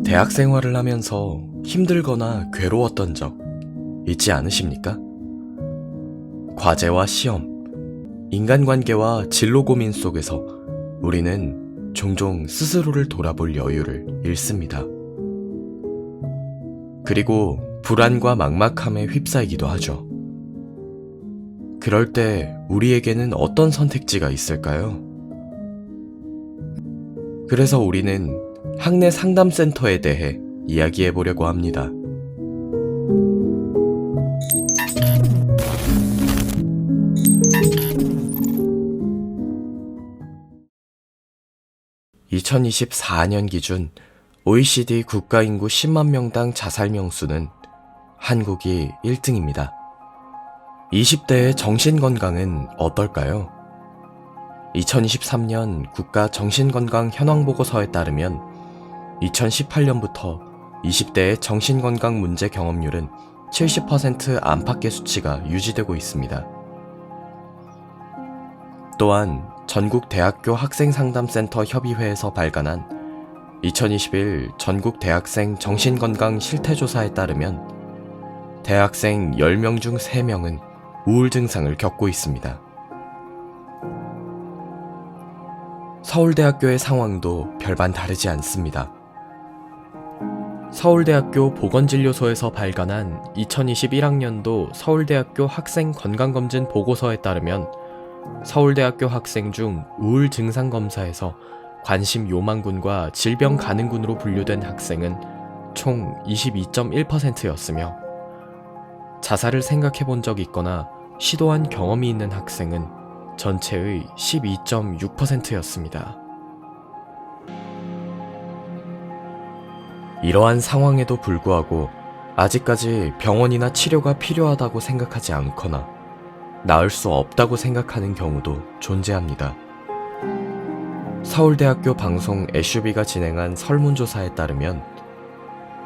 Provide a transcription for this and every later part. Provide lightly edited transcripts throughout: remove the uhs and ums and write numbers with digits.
대학 생활을 하면서 힘들거나 괴로웠던 적 있지 않으십니까? 과제와 시험, 인간관계와 진로 고민 속에서 우리는 종종 스스로를 돌아볼 여유를 잃습니다. 그리고 불안과 막막함에 휩싸이기도 하죠. 그럴 때 우리에게는 어떤 선택지가 있을까요? 그래서 우리는 학내 상담센터에 대해 이야기해 보려고 합니다. (2024년) 기준 OECD 국가인구 10만 명당 자살 명수는 한국이 1등입니다. 20대의 정신건강은 어떨까요? 2023년 국가 정신건강 현황보고서에 따르면 2018년부터 20대의 정신건강 문제 경험률은 70% 안팎의 수치가 유지되고 있습니다. 또한 전국대학교 학생상담센터 협의회에서 발간한 2021 전국 대학생 정신건강 실태조사에 따르면 대학생 10명 중 3명은 우울 증상을 겪고 있습니다. 서울대학교의 상황도 별반 다르지 않습니다. 서울대학교 보건진료소에서 발간한 2021학년도 서울대학교 학생 건강검진 보고서에 따르면 서울대학교 학생 중 우울 증상 검사에서 관심 요망군과 질병 가능군으로 분류된 학생은 총 22.1%였으며 자살을 생각해 본 적이 있거나 시도한 경험이 있는 학생은 전체의 12.6%였습니다. 이러한 상황에도 불구하고 아직까지 병원이나 치료가 필요하다고 생각하지 않거나 나을 수 없다고 생각하는 경우도 존재합니다. 서울대학교 방송 SUB가 진행한 설문조사에 따르면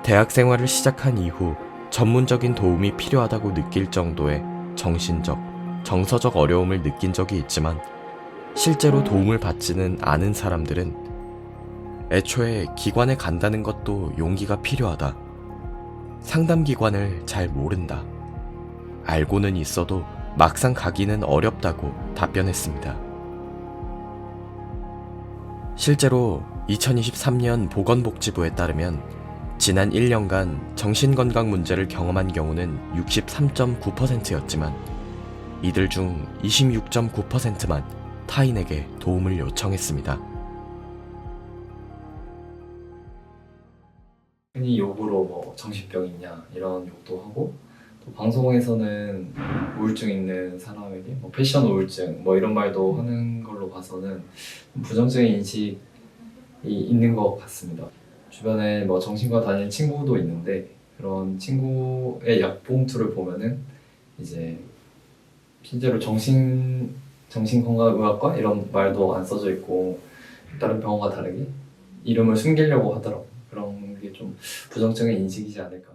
대학 생활을 시작한 이후 전문적인 도움이 필요하다고 느낄 정도의 정신적, 정서적 어려움을 느낀 적이 있지만 실제로 도움을 받지는 않은 사람들은 애초에 기관에 간다는 것도 용기가 필요하다. 상담기관을 잘 모른다. 알고는 있어도 막상 가기는 어렵다고 답변했습니다. 실제로 2023년 보건복지부에 따르면 지난 1년간 정신건강 문제를 경험한 경우는 63.9%였지만 이들 중 26.9%만 타인에게 도움을 요청했습니다. 흔히 욕으로 뭐 정신병 있냐 이런 욕도 하고, 또 방송에서는 우울증 있는 사람에게 뭐 패션 우울증 뭐 이런 말도 하는 걸로 봐서는 부정적인 인식이 있는 것 같습니다. 주변에 뭐 정신과 다니는 친구도 있는데 그런 친구의 약봉투를 보면은 이제 실제로 정신건강의학과 이런 말도 안 써져 있고 다른 병원과 다르게 이름을 숨기려고 하더라고요. 그런 게 좀 부정적인 인식이지 않을까.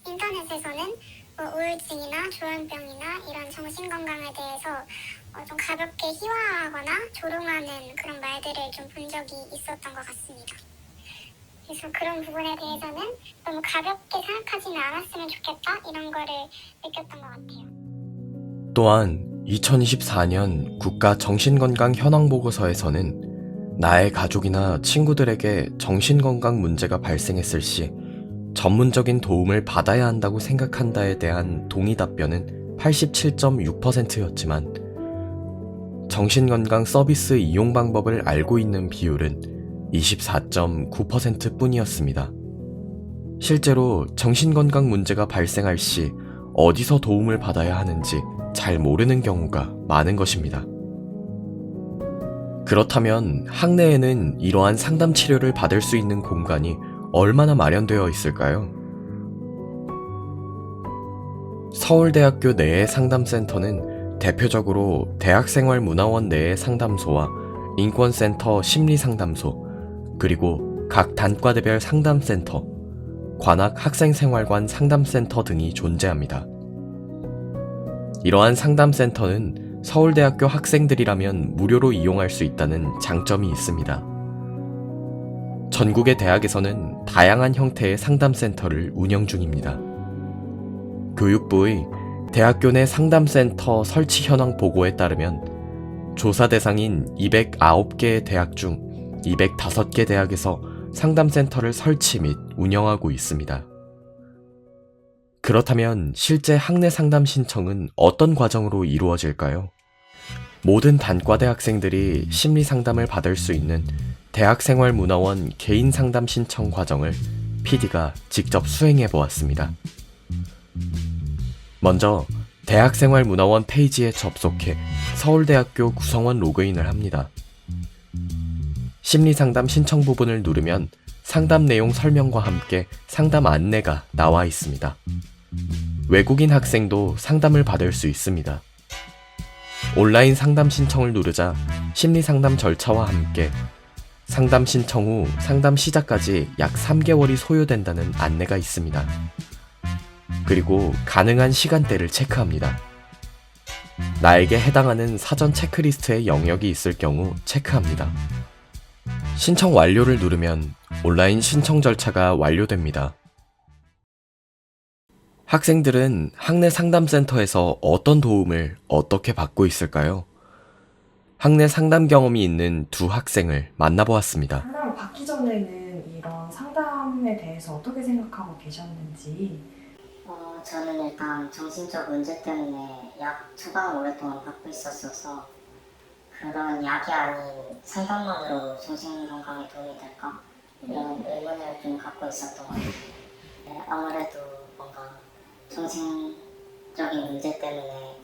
인터넷에서는 우울증이나 조현병이나 이런 정신건강에 대해서 좀 가볍게 희화하거나 조롱하는 그런 말들을 좀 본 적이 있었던 것 같습니다. 그래서 그런 부분에 대해서는 너무 가볍게 생각하지는 않았으면 좋겠다 이런 거를 느꼈던 것 같아요. 또한 2024년 국가 정신건강 현황보고서에서는 나의 가족이나 친구들에게 정신건강 문제가 발생했을 시 전문적인 도움을 받아야 한다고 생각한다에 대한 동의 답변은 87.6%였지만 정신건강 서비스 이용 방법을 알고 있는 비율은 24.9% 뿐이었습니다. 실제로 정신건강 문제가 발생할 시 어디서 도움을 받아야 하는지 잘 모르는 경우가 많은 것입니다. 그렇다면 학내에는 이러한 상담 치료를 받을 수 있는 공간이 얼마나 마련되어 있을까요? 서울대학교 내의 상담센터는 대표적으로 대학생활문화원 내의 상담소와 인권센터 심리상담소, 그리고 각 단과대별 상담센터, 관악 학생생활관 상담센터 등이 존재합니다. 이러한 상담센터는 서울대학교 학생들이라면 무료로 이용할 수 있다는 장점이 있습니다. 전국의 대학에서는 다양한 형태의 상담센터를 운영 중입니다. 교육부의 대학교 내 상담센터 설치 현황 보고에 따르면 조사 대상인 209개의 대학 중 205개 대학에서 상담센터를 설치 및 운영하고 있습니다. 그렇다면 실제 학내 상담 신청은 어떤 과정으로 이루어질까요? 모든 단과대 학생들이 심리 상담을 받을 수 있는 대학생활문화원 개인 상담 신청 과정을 PD가 직접 수행해 보았습니다. 먼저 대학생활문화원 페이지에 접속해 서울대학교 구성원 로그인을 합니다. 심리상담 신청 부분을 누르면 상담 내용 설명과 함께 상담 안내가 나와 있습니다. 외국인 학생도 상담을 받을 수 있습니다. 온라인 상담 신청을 누르자 심리상담 절차와 함께 상담 신청 후 상담 시작까지 약 3개월이 소요된다는 안내가 있습니다. 그리고 가능한 시간대를 체크합니다. 나에게 해당하는 사전 체크리스트의 영역이 있을 경우 체크합니다. 신청 완료를 누르면 온라인 신청 절차가 완료됩니다. 학생들은 학내 상담센터에서 어떤 도움을 어떻게 받고 있을까요? 학내 상담 경험이 있는 두 학생을 만나보았습니다. 상담을 받기 전에는 이런 상담에 대해서 어떻게 생각하고 계셨는지. 저는 일단 정신적 문제 때문에 약 처방을 오랫동안 받고 있었어서 그런 약이 아닌 상담만으로 정신건강에 도움이 될까? 이런 의문을 좀 갖고 있었던 것 같아요. 네, 아무래도 뭔가 정신적인 문제 때문에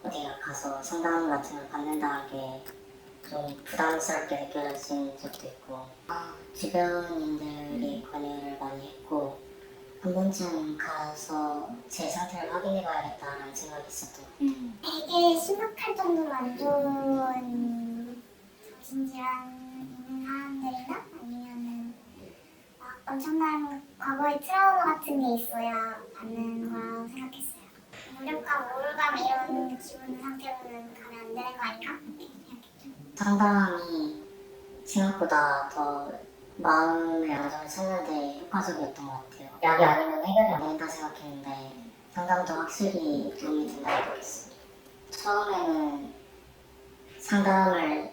어디가 가서 상담 같은 걸 받는다는 게 좀 부담스럽게 느껴진 적도 있고 주변인들이 권유를 많이 했고 한 번쯤 가서 제 상태를 확인해봐야겠다라는 생각이 있었던 것 같아요. 되게 심각할 정도로 안 좋은 정신질환 있는 사람들이나 아니면은 막 엄청난 과거의 트라우마 같은 게 있어야 받는 거라고 생각했어요. 무력감, 우울감 이런 기분 상태로는 가면 안 되는 거 아닌가? 이렇게 생각했죠. 상담이 생각보다 더 마음의 안정을 찾는 데 효과적이었던 것 같아요. 약이 아니면 해결이 안 된다 생각했는데 상담도 확실히 도움이 된다고 느꼈습니다. 처음에는 상담을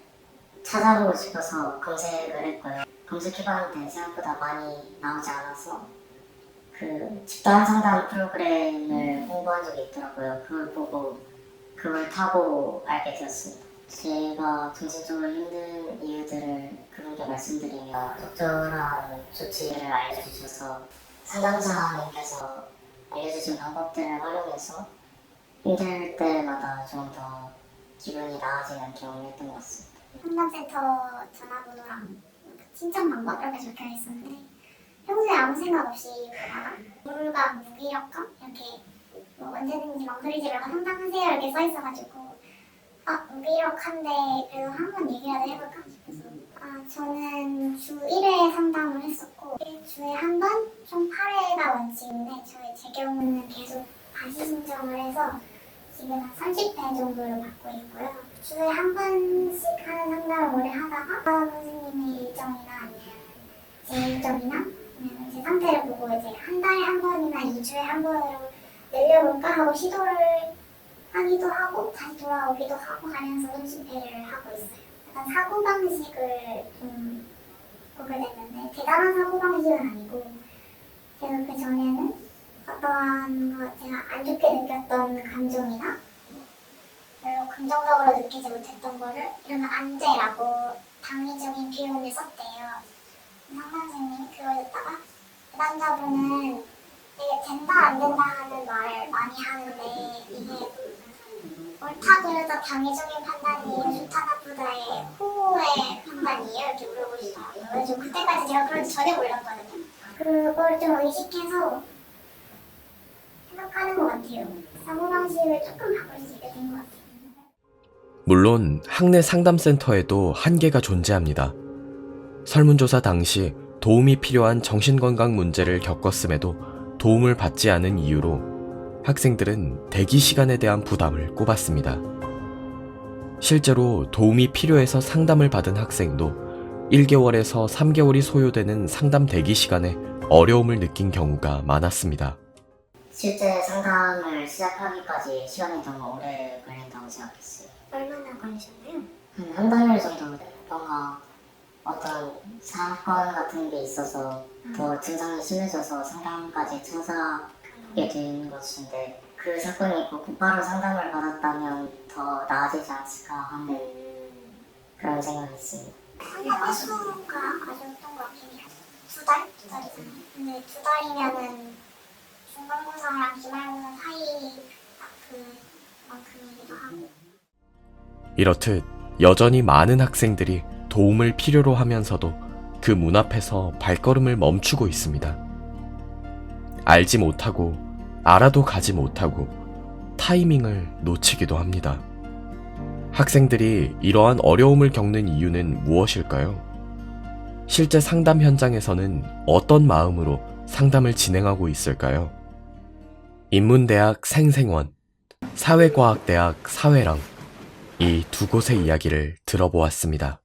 찾아보고 싶어서 검색을 했고요. 검색해봤는데 생각보다 많이 나오지 않아서 그 집단 상담 프로그램을 홍보한 적이 있더라고요. 그걸 보고 그걸 타고 알게 되었습니다. 제가 정신적으로 힘든 이유들을 그분께 말씀드리며 적절한 조치를 알려주셔서 상담사님께서 알려주신 방법들을 활용해서 힘들 때마다 좀 더 기분이 나아지는 경험을 했던 것 같습니다. 상담센터 전화번호랑 신청 방법 이렇게 적혀 있었는데 평소에 아무 생각 없이 우울감, 무기력감 이렇게 뭐 언제든지 망설이지 말고 상담하세요 이렇게 써 있어가지고 무기력한데 그래도 한번 얘기라도 해볼까 싶어서 저는 주 1회 상담을 했었고 일주일에 한 번, 총 8회가 원칙인데 제 경우는 계속 다시 신청을 해서 지금 한 30회 정도를 받고 있고요. 주에 한 번씩 하는 상담을 오래 하다가 선생님의 일정이나 아니면 제 일정이나 아니면 제 상태를 보고 이제 한 달에 한 번이나 2주에 한 번으로 늘려볼까 하고 시도를 하기도 하고 다시 돌아오기도 하고 하면서 30회를 하고 있어요. 약간 사고방식을 좀 보게 됐는데 대단한 사고방식은 아니고 제가 그 전에는 어떠한 제가 안 좋게 느꼈던 감정이나 별로 긍정적으로 느끼지 못했던 거를 이런 안재라고 당위적인 표현을 썼대요. 상담선생님이 그걸 듣다가 그 남자분은 되게 된다 안 된다 하는 말을 많이 하는데 이게 옳다 그르다 당위적인 판단이에요? 좋다 나쁘다의 호의 판단이에요? 이렇게 물어보시더라고요. 그래서 그때까지 제가 그런지 전혀 몰랐거든요. 그걸 좀 의식해서 생각하는 것 같아요. 사고방식을 조금 바꿀 수 있게 된 것 같아요. 물론 학내 상담센터에도 한계가 존재합니다. 설문조사 당시 도움이 필요한 정신건강 문제를 겪었음에도 도움을 받지 않은 이유로 학생들은 대기 시간에 대한 부담을 꼽았습니다. 실제로 도움이 필요해서 상담을 받은 학생도 1개월에서 3개월이 소요되는 상담 대기 시간에 어려움을 느낀 경우가 많았습니다. 실제 상담을 시작하기까지 시간이 너무 오래 걸린다고 생각했어요. 얼마나 걸리셨나요? 한 달 정도 뭔가 어떤 사건 같은 게 있어서 더 증상이 심해져서 상담까지 찾아게 된 것인데 그 사건이 있고 곧바로 상담을 받았다면 더 나아지지 않을까 하는 그런 생각이 있습니다. 상담 횟수가 아주 어떤 것 같긴 해요. 2달? 2달이잖아요. 근데 2달이면은 중간고사랑 기말고사 사이 딱 그만큼이기도 하고. 이렇듯 여전히 많은 학생들이 도움을 필요로 하면서도 그 문 앞에서 발걸음을 멈추고 있습니다. 알지 못하고 알아도 가지 못하고 타이밍을 놓치기도 합니다. 학생들이 이러한 어려움을 겪는 이유는 무엇일까요? 실제 상담 현장에서는 어떤 마음으로 상담을 진행하고 있을까요? 인문대학 생생원, 사회과학대학 사회랑 이 두 곳의 이야기를 들어보았습니다.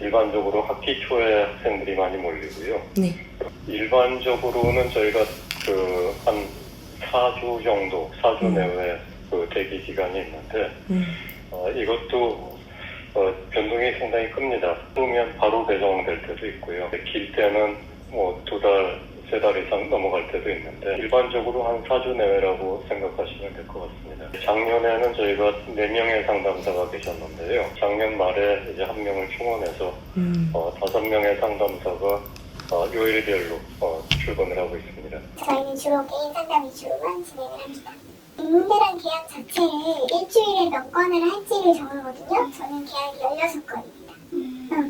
일반적으로 학기 초에 학생들이 많이 몰리고요. 네. 일반적으로는 저희가 한 4주 정도, 4주 내외 대기 기간이 있는데, 이것도 변동이 상당히 큽니다. 그러면 바로 배정될 때도 있고요. 길 때는 2달, 3달 이상 넘어갈 때도 있는데, 일반적으로 한 4주 내외라고 생각하시면 될 것 같습니다. 작년에는 저희가 4명의 상담사가 계셨는데요. 작년 말에 이제 1명을 충원해서 5명의 상담사가 요일별로 출근을 하고 있습니다. 저희는 주로 개인 상담 위주로만 진행을 합니다. 인문대랑 계약 자체를 일주일에 몇 건을 할지를 정하거든요. 저는 계약이 16건입니다.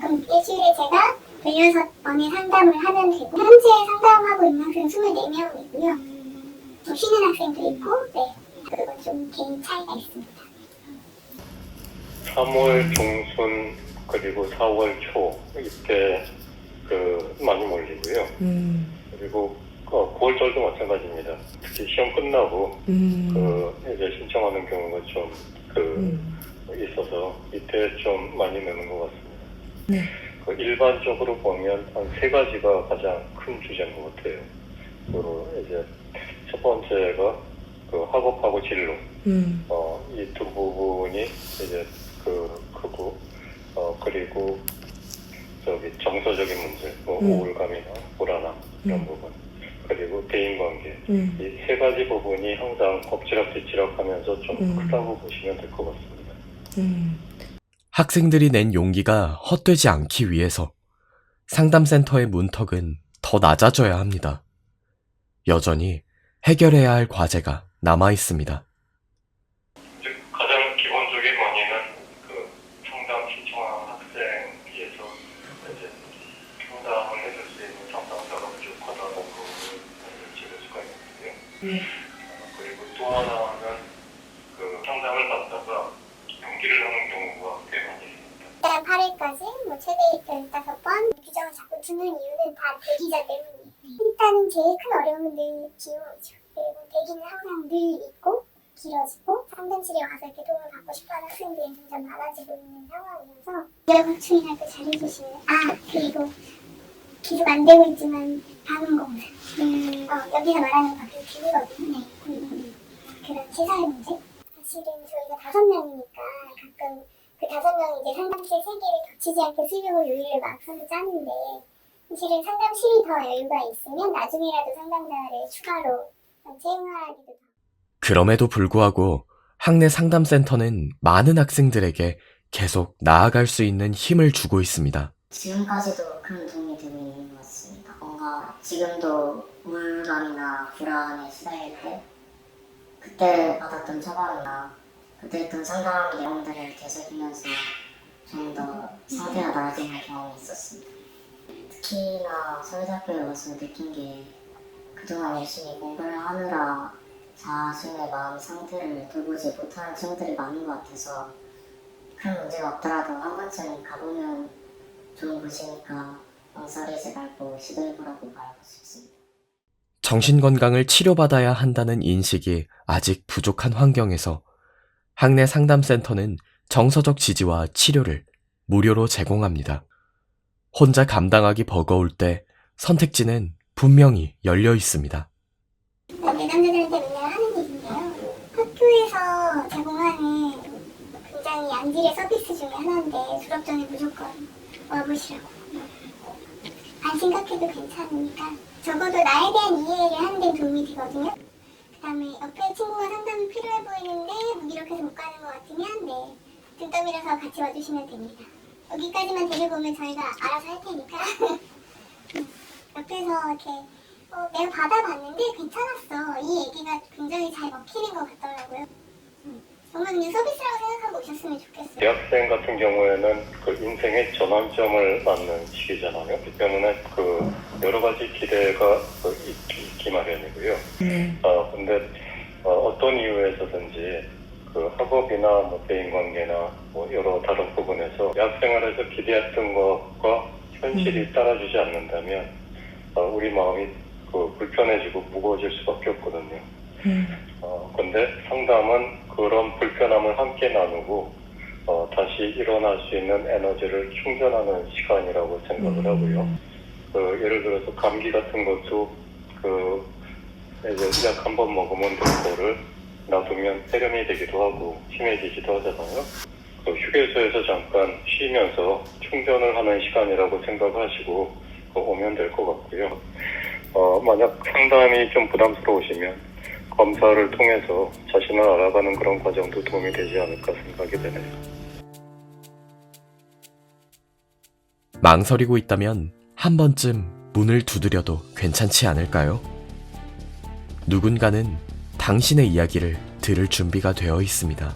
그럼 일주일에 제가 16번의 상담을 하면 되고, 현재 상담하고 있는 학생은 24명이고요. 쉬는 학생도 있고, 네. 그건 좀 개인 차이가 있습니다. 3월 중순 그리고 4월 초 이때 많이 몰리고요. 그리고 9월달도 마찬가지입니다. 특히 시험 끝나고 이제 신청하는 경우가 좀 있어서 이때 좀 많이 느는 것 같습니다. 네. 일반적으로 보면 한 3가지가 가장 큰 주제인 것 같아요. 이제 첫 번째가 학업하고 진로. 이 두 부분이 이제 크고, 그리고 정서적인 문제, 우울감이나 불안함 이런 부분, 그리고 대인관계. 이 3가지 부분이 항상 엎치락뒤치락하면서 좀 크다고 보시면 될 것 같습니다. 학생들이 낸 용기가 헛되지 않기 위해서 상담센터의 문턱은 더 낮아져야 합니다. 여전히 해결해야 할 과제가 남아 있습니다. 가장 기본적인 원인은 상담 신청하는 학생에 비해서 이제 상담을 해줄 수 있는 상담사가 부족하다는 부분을 지을 수가 있는데요. 그리고 또 하나는 상담을 받다가 연기를 하는 경우가 꽤 많이 있습니다. 일단 8일까지 최대 15번 규정을 자꾸 두는 이유는 다 대기자 때문이에요. 일단은 제일 큰 어려움은 늘 비용이죠. 그리고 대기는 항상 늘 있고 길어지고 상담실에 와서 이렇게 도움을 받고 싶어하는 학생들이 점점 많아지고 있는 상황이어서 여건충이라도 잘해주시는 그리고 기록 안 되고 있지만 방음 공사 여기서 말하는 건 기부거든요. 그런 시설 문제 사실은 저희가 5명이니까 가끔 그 5명이 이제 상담실 3개를 겹치지 않게 쓰려고 요일을 막 서로 짜는데 사실은 상담실이 더 여유가 있으면 나중에라도 상담자를 추가로 채용하기도 하고. 그럼에도 불구하고 학내 상담센터는 많은 학생들에게 계속 나아갈 수 있는 힘을 주고 있습니다. 지금까지도 큰 도움이 되고 있는 것 같습니다. 뭔가 지금도 우울감이나 불안에 시달릴 때 그때 받았던 처방이나 그때 했던 상담 내용들을 되새기면서 좀 더 상태가 나아지는 경험이 있었습니다. 특히나 서울대학교에 와서 느낀 게 그동안 열심히 공부를 하느라 자신의 마음 상태를 돌보지 못하는 친구들이 많은 것 같아서 큰 문제가 없더라도 한 번쯤 가보면 좋은 곳이니까 망설이지 말고 시도해보라고 말하고 싶습니다. 정신건강을 치료받아야 한다는 인식이 아직 부족한 환경에서 학내 상담센터는 정서적 지지와 치료를 무료로 제공합니다. 혼자 감당하기 버거울 때 선택지는 분명히 열려 있습니다. 내담자들한테 맨날 하는 얘기인데요. 학교에서 제공하는 굉장히 양질의 서비스 중에 하나인데 졸업 전에 무조건 와보시라고. 안 생각해도 괜찮으니까 적어도 나에 대한 이해를 하는 데 도움이 되거든요. 그 다음에 옆에 친구가 상담이 필요해 보이는데 무기력해서 못 가는 것 같으면 네, 등 떠밀어서 같이 와주시면 됩니다. 여기까지만 데려보면 저희가 알아서 할 테니까 옆에서 이렇게 내가 받아봤는데 괜찮았어. 이 얘기가 굉장히 잘 먹히는 것 같더라고요. 정말 그냥 서비스라고 생각하고 오셨으면 좋겠어요. 대학생 같은 경우에는 그 인생의 전환점을 맞는 시기잖아요. 그렇기 때문에 그 여러 가지 기대가 있기 마련이고요. 근데 어떤 이유에서든지 그 학업이나 뭐 대인관계나 뭐 여러 다른 부분에서 대학생활에서 기대했던 것과 현실이 따라주지 않는다면 우리 마음이 그 불편해지고 무거워질 수밖에 없거든요. 근데 상담은 그런 불편함을 함께 나누고 다시 일어날 수 있는 에너지를 충전하는 시간이라고 생각을 하고요. 예를 들어서 감기 같은 것도 이제 약 한 번 먹으면 될 거를 놔두면 폐렴이 되기도 하고 심해지기도 하잖아요. 휴게소에서 잠깐 쉬면서 충전을 하는 시간이라고 생각하시고 오면 될 것 같고요. 만약 상담이 좀 부담스러우시면 검사를 통해서 자신을 알아가는 그런 과정도 도움이 되지 않을까 생각이 되네요. 망설이고 있다면 한 번쯤 문을 두드려도 괜찮지 않을까요? 누군가는 당신의 이야기를 들을 준비가 되어 있습니다.